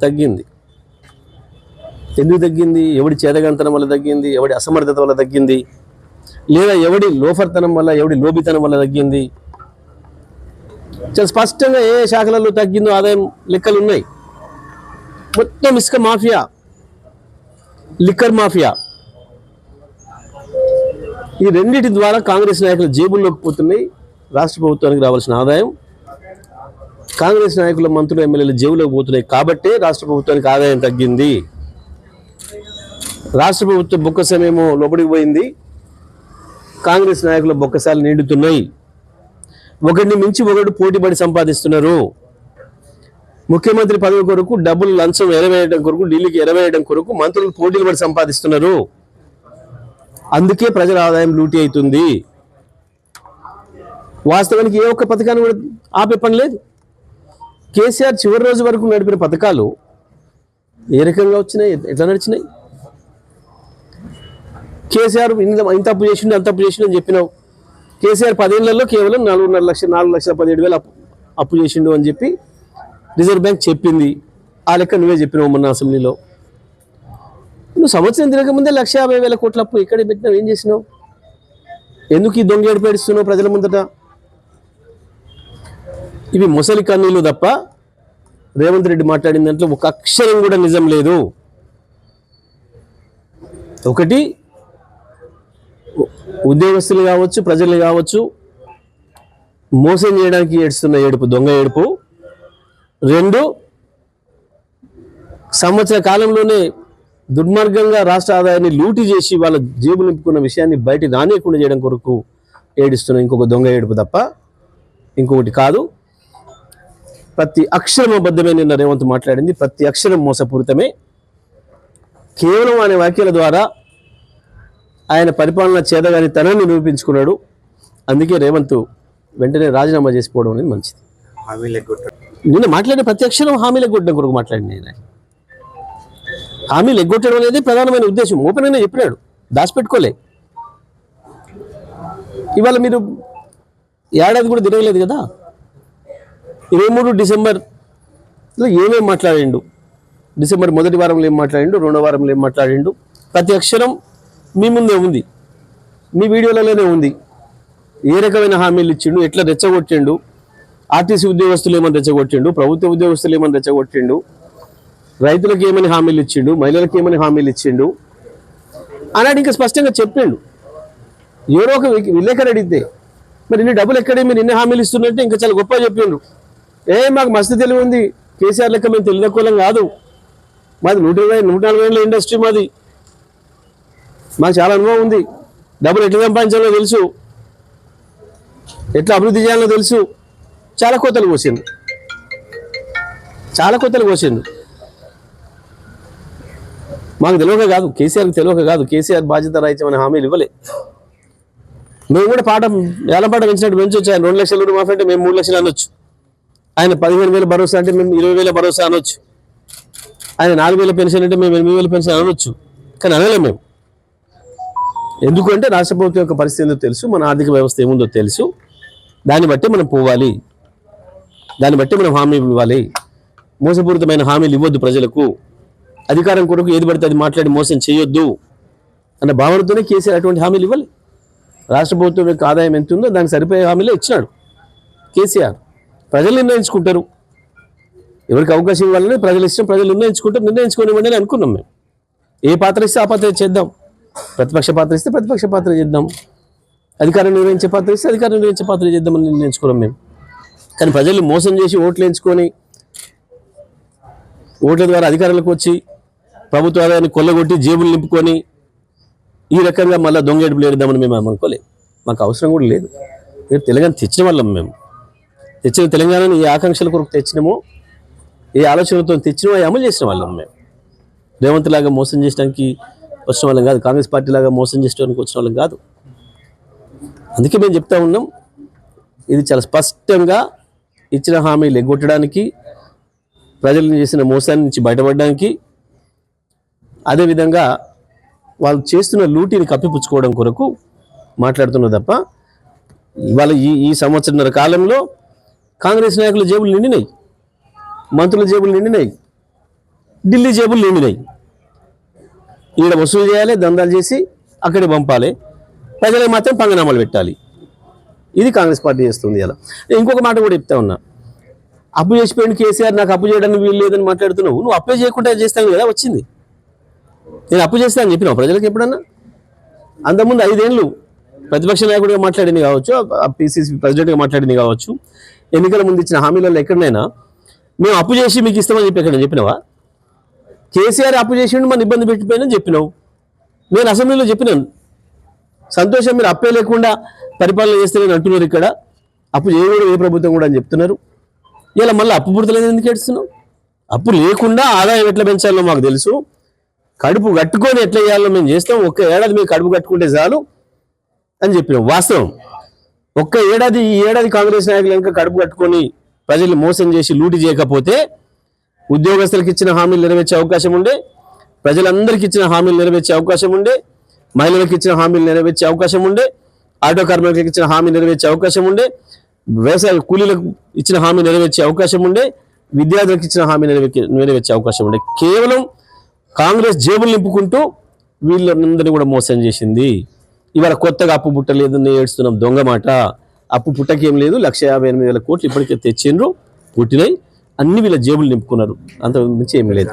తగ్గింది. ఎందుకు తగ్గింది? ఎవడి చేదగంతనం వల్ల తగ్గింది, ఎవడి అసమర్థత వల్ల తగ్గింది, లేదా ఎవడి లోఫర్తనం వల్ల, ఎవడి లోబితనం వల్ల తగ్గింది? చాలా స్పష్టంగా ఏ శాఖలలో తగ్గిందో ఆదాయం లెక్కలు ఉన్నాయి. మొత్తం ఇసుక మాఫియా, లిక్కర్ మాఫియా, ఈ రెండింటి ద్వారా కాంగ్రెస్ నాయకుల జేబుల్లోకి పోతున్నాయి. రాష్ట్ర ప్రభుత్వానికి రావాల్సిన ఆదాయం కాంగ్రెస్ నాయకుల, మంత్రులు, ఎమ్మెల్యేల జేబులోకి పోతున్నాయి. కాబట్టే రాష్ట్ర ప్రభుత్వానికి ఆదాయం తగ్గింది. రాష్ట్ర ప్రభుత్వం బొక్కసమేమో లోపలికి పోయింది, కాంగ్రెస్ నాయకుల బొక్కసాలు నిండుతున్నాయి. ఒకరిని మించి ఒకడు పోటీపడి సంపాదిస్తున్నారు. ముఖ్యమంత్రి పదవి కొరకు డబ్బులు లంచం ఎరవేయడం కొరకు, ఢిల్లీకి ఎరవేయడం కొరకు మంత్రులు పోటీలు పడి సంపాదిస్తున్నారు. అందుకే ప్రజల ఆదాయం లూటీ అవుతుంది. వాస్తవానికి ఏ ఒక్క పథకాన్ని కూడా ఆపే పని లేదు. కేసీఆర్ చివరి రోజు వరకు నడిపిన పథకాలు ఏ రకంగా వచ్చినాయి, ఎట్లా నడిచినాయి? కేసీఆర్ ఇంత అప్పు చేసిండు, అంత అప్పు చేసిండు అని చెప్పినావు. కేసీఆర్ 10 ఏళ్లలో కేవలం 4,17,000 అప్పు చేసిండు అని చెప్పి రిజర్వ్ బ్యాంక్ చెప్పింది. ఆ లెక్క నువ్వే చెప్పినావు మొన్న అసెంబ్లీలో. నువ్వు సంవత్సరం తిరగకముందే 1,50,000 కోట్ల అప్పు ఎక్కడ పెట్టినావు? ఏం చేసినావు? ఎందుకు ఈ దొంగ ఏడుపేడుస్తున్నావు ప్రజల ముందట? ఇవి ముసలి కన్నీళ్ళు తప్ప రేవంత్ రెడ్డి మాట్లాడిన దాంట్లో ఒక అక్షరం కూడా నిజం లేదు. ఒకటి, ఉద్యోగస్తులు కావచ్చు, ప్రజలు కావచ్చు, మోసం చేయడానికి ఏడుస్తున్న ఏడుపు దొంగ ఏడుపు. 2, సంవత్సర కాలంలోనే దుర్మార్గంగా రాష్ట్ర ఆదాయాన్ని లూటీ చేసి వాళ్ళ జేబు నింపుకున్న విషయాన్ని బయట రానియకుండా చేయడం కొరకు ఏడుస్తున్న ఇంకొక దొంగ ఏడుపు తప్ప ఇంకొకటి కాదు. ప్రతి అక్షరం అబద్ధమే నిన్న రేవంత్ మాట్లాడింది, ప్రతి అక్షరం మోసపూరితమే. కేవలం ఆయన వ్యాఖ్యల ద్వారా ఆయన పరిపాలన చేదగాని తనాన్ని నిరూపించుకున్నాడు. అందుకే రేవంత్ వెంటనే రాజీనామా చేసిపోవడం అనేది మంచిది. నిన్న మాట్లాడిన ప్రతి అక్షరం హామీలు ఎగ్గొట్టడం కొరకు మాట్లాడింది. ఆయన హామీలు ఎగ్గొట్టడం అనేది ప్రధానమైన ఉద్దేశం. ఓపెన్గానే చెప్పినాడు, దాచిపెట్టుకోలే. ఇవాళ మీరు ఏడాది కూడా తిరగలేదు కదా. 23 డిసెంబర్లో ఏమేమి మాట్లాడిండు, డిసెంబర్ మొదటి వారంలో ఏం మాట్లాడిండు, రెండో వారంలో ఏం మాట్లాడిండు, ప్రతి అక్షరం మీ ముందే ఉంది, మీ వీడియోలలోనే ఉంది. ఏ రకమైన హామీలు ఇచ్చిండు, ఎట్లా రెచ్చగొట్టిండు, ఆర్టీసీ ఉద్యోగస్తులు ఏమని రెచ్చగొట్టిండు, ప్రభుత్వ ఉద్యోగస్తులు ఏమని రెచ్చగొట్టిండు, రైతులకు ఏమని హామీలు ఇచ్చిండు, మహిళలకు ఏమని హామీలు ఇచ్చిండు అన్నాడు. ఇంకా స్పష్టంగా చెప్పిండు. ఎవరో ఒక విలేకరు అడిగితే మరి ఇన్ని డబ్బులు ఎక్కడే, మీరు ఇన్ని హామీలు ఇస్తున్నట్టే ఇంకా చాలా గొప్పగా చెప్పిండు. మాకు మస్తు తెలివి ఉంది, కేసీఆర్ లెక్క మేము తెలివి తక్కువలం కాదు, మాది 140 ఏళ్ళ ఇండస్ట్రీ, మాది మాకు చాలా అనుభవం ఉంది, డబ్బులు ఎట్లా సంపాదించాలో తెలుసు, ఎట్లా అభివృద్ధి చేయాలో తెలుసు. చాలా కోతలు కోసిండు, చాలా కోతలు కోసిండు. మాకు తెలియక కాదు, కేసీఆర్కి తెలియక కాదు, కేసీఆర్ బాధ్యత రాయించమని హామీలు ఇవ్వలే. మేము కూడా వేలంపాట పెంచినట్టు పెంచవచ్చు. ఆయన 2 లక్షల మాఫీ అంటే మేము 3 లక్షలు అనొచ్చు. ఆయన 15,000 భరోసా అంటే మేము 20,000 భరోసా అనొచ్చు. ఆయన 4,000 పెన్షన్ అంటే మేము 8,000 పెన్షన్ అనొచ్చు. కానీ అనలేం మేము. ఎందుకంటే రాష్ట్ర ప్రభుత్వం యొక్క పరిస్థితి ఏందో తెలుసు, మన ఆర్థిక వ్యవస్థ ఏముందో తెలుసు. దాన్ని బట్టి మనం పోవాలి, దాన్ని బట్టి మనం హామీలు ఇవ్వాలి. మోసపూరితమైన హామీలు ఇవ్వద్దు ప్రజలకు. అధికారం కొరకు ఏది పడితే అది మాట్లాడి మోసం చేయొద్దు అన్న భావనతోనే కేసీఆర్ అటువంటి హామీలు ఇవ్వాలి. రాష్ట్ర ప్రభుత్వం యొక్క ఆదాయం ఎంత ఉందో దానికి సరిపోయే హామీలే ఇచ్చినాడు కేసీఆర్. ప్రజలు నిర్ణయించుకుంటారు, ఎవరికి అవకాశం ఇవ్వాలని ప్రజలు ఇష్టం, ప్రజలు నిర్ణయించుకుంటారు. నిర్ణయించుకోనివ్వండి అని అనుకున్నాం మేము. ఏ పాత్ర ఇస్తే ఆ పాత్ర చేద్దాం, ప్రతిపక్ష పాత్ర ఇస్తే ప్రతిపక్ష పాత్ర చేద్దాం, అధికారం నిర్వహించే పాత్ర ఇస్తే అధికారం నిర్వహించే పాత్ర చేద్దామని నిర్ణయించుకున్నాం మేము. కానీ ప్రజలు మోసం చేసి ఓట్లు వేయించుకొని, ఓట్ల ద్వారా అధికారంలోకి వచ్చి ప్రభుత్వ ఆదాయాన్ని కొల్లగొట్టి జేబులు నింపుకొని ఈ రకంగా మళ్ళీ దొంగేడుపులు ఏడుద్దామని మేము అనుకోలేదు. మాకు అవసరం కూడా లేదు. మీరు తెలంగాణ తెచ్చిన వాళ్ళం, మేము తెచ్చిన తెలంగాణను ఏ ఆకాంక్షల కొరకు తెచ్చినామో, ఏ ఆలోచనలతో తెచ్చినామో అమలు చేసిన వాళ్ళం మేము. రేవంత్ లాగా మోసం చేయడానికి వచ్చిన వాళ్ళం కాదు, కాంగ్రెస్ పార్టీ లాగా మోసం చేయడానికి వచ్చిన వాళ్ళం కాదు. అందుకే మేము చెప్తా ఉన్నాం, ఇది చాలా స్పష్టంగా ఇచ్చిన హామీలు ఎగ్గొట్టడానికి, ప్రజలను చేసిన మోసాన్ని నుంచి బయటపడడానికి, అదేవిధంగా వాళ్ళు చేస్తున్న లూటీని కప్పిపుచ్చుకోవడం కొరకు మాట్లాడుతున్నారు తప్ప ఇవాళ ఈ సంవత్సరన్నర కాలంలో కాంగ్రెస్ నాయకుల జేబులు నిండినాయి, మంత్రుల జేబులు నిండినాయి, ఢిల్లీ జేబులు నిండినాయి. ఈడ వసూలు చేయాలి, దందాలు చేసి అక్కడికి పంపాలి, ప్రజలకు మాత్రం పంగనామాలు పెట్టాలి. ఇది కాంగ్రెస్ పార్టీ చేస్తుంది. అలా ఇంకొక మాట కూడా చెప్తా ఉన్నా, అప్పు చేసిపోయింది కేసీఆర్, నాకు అప్పు చేయడానికి వీలు లేదని మాట్లాడుతున్నావు. నువ్వు అప్లై చేయకుండా చేస్తాను కదా వచ్చింది. నేను అప్పు చేస్తానని చెప్పినావు ప్రజలకు ఎప్పుడన్నా? అంతకుముందు 5 ఏళ్ళు ప్రతిపక్ష నాయకుడిగా మాట్లాడింది కావచ్చు, పిసిసి ప్రెసిడెంట్గా మాట్లాడింది కావచ్చు, ఎన్నికల ముందు ఇచ్చిన హామీలలో ఎక్కడైనా మేము అప్పు చేసి మీకు ఇస్తామని చెప్పి ఎక్కడ చెప్పినావా? కేసీఆర్ అప్పు చేసిండు మన ఇబ్బంది పెట్టిపోయినని చెప్పినావు. నేను అసెంబ్లీలో చెప్పినాను, సంతోషం మీరు అప్పే లేకుండా పరిపాలన చేస్తారని అంటున్నారు. ఇక్కడ అప్పు చేయకూడదు ఏ ప్రభుత్వం కూడా అని చెప్తున్నారు. ఇలా మళ్ళీ అప్పు పుడతలేదు ఎందుకు ఏడుస్తున్నావు? అప్పు లేకుండా ఆదాయం ఎట్లా పెంచాలో మాకు తెలుసు, కడుపు కట్టుకొని ఎట్లా చేయాలో మేము చేస్తాం. ఒక్క ఏడాది మీరు కడుపు కట్టుకుంటే చాలు అని చెప్పినాం. వాస్తవం, ఈ ఏడాది కాంగ్రెస్ నాయకులు ఇంకా కడుపు కట్టుకొని ప్రజలు మోసం చేసి లూటి చేయకపోతే ఉద్యోగస్తులకు ఇచ్చిన హామీలు నెరవేర్చే అవకాశం ఉండే, ప్రజలందరికీ ఇచ్చిన హామీలు నెరవేర్చే అవకాశం ఉండే, మహిళలకు ఇచ్చిన హామీలు నెరవేర్చే అవకాశం ఉండే, ఆటో కార్మికులకు ఇచ్చిన హామీ నెరవేర్చే అవకాశం ఉండే, వ్యవసాయ కూలీలకు ఇచ్చిన హామీ నెరవేర్చే అవకాశం ఉండే, విద్యార్థులకు ఇచ్చిన హామీ నెరవేర్చే అవకాశం ఉండే. కేవలం కాంగ్రెస్ జేబులు నింపుకుంటూ వీళ్ళందరినీ కూడా మోసం చేసింది. ఇవాళ కొత్తగా అప్పు పుట్టలేదని ఏడుస్తున్నాం, దొంగ మాట. అప్పు పుట్టకేం లేదు, 158,000 కోట్లు ఇప్పటికే తెచ్చిండ్రు, పుట్టినాయి, అన్ని వీళ్ళ జేబులు నింపుకున్నారు, అంత మించి ఏమీ లేదు.